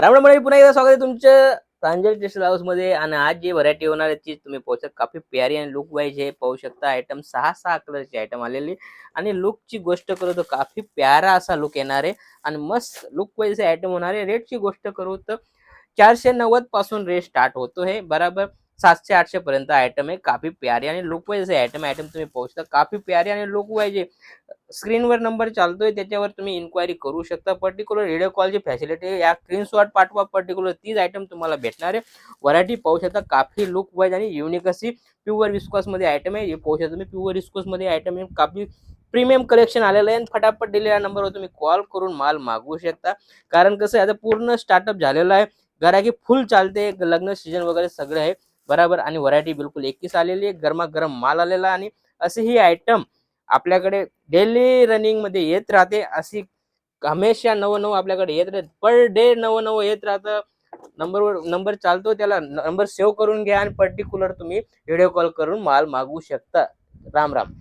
राम राम मंडळी, पुन्हा एकदा स्वागत आहे तुमचं प्रांजल टेक्सटाईल हाऊस मध्ये. आणि आज जी व्हरायटी होणार आहे ती तुम्ही पाहू शकता. काफी प्यारी आणि लुक वाईज हे पाहू शकता. आयटम 6 कलरचे आयटम आलेली. आणि लुकची गोष्ट करू तर काफी प्यारा असा लुक येणार आहे आणि मस्त लुक वाईज हे आयटम होणार आहे. रेटची गोष्ट करू तर 490 पासून रेट स्टार्ट होतो हे बराबर 700-800 पर्यंत आयटम आहे. काफी प्यारी आणि लुक वाईज आयटम तुम्ही पाहू शकता. काफी प्यारी आणि लुक वाईज स्क्रीनवर नंबर चालतोय त्याच्यावर तुम्ही इन्क्वायरी करू शकता. पर्टिक्युलर व्हिडिओ कॉलची फॅसिलिटी या स्क्रीनशॉट पाठवा, पर्टिक्युलर तीच आयटम तुम्हाला भेटणार आहे. व्हरायटी पाहू शकता. काफी लुक वाईज आणि युनिक अशी प्युअर विस्कॉस मध्ये आयटम आहे. हे पाहू शकता तुम्ही प्युअर विस्कॉस मध्ये आयटम आहे. काफी प्रीमियम कलेक्शन आलेलं आहे. फटाफट दिलेल्या नंबरवर तुम्ही कॉल करून माल मागवू शकता. कारण कसं आहे, आता पूर्ण स्टार्टअप झालेलं आहे. गिराकी फुल चालते. लग्न सीजन वगैरे सगळं आहे बरोबर. आणि व्हरायटी बिलकुल 21 आलेली आहे. गरमागरम माल आलेला. आणि असे ही आयटम आपल्याकडे डेली रनिंग मध्ये येत राहते. अशी हमेशा नवं आपल्याकडे येत राहते. पर डे नवं येत राहतं. नंबर चालतो, त्याला नंबर सेव्ह करून घ्या आणि पर्टिक्युलर तुम्ही व्हिडिओ कॉल करून माल मागवू शकता. राम राम.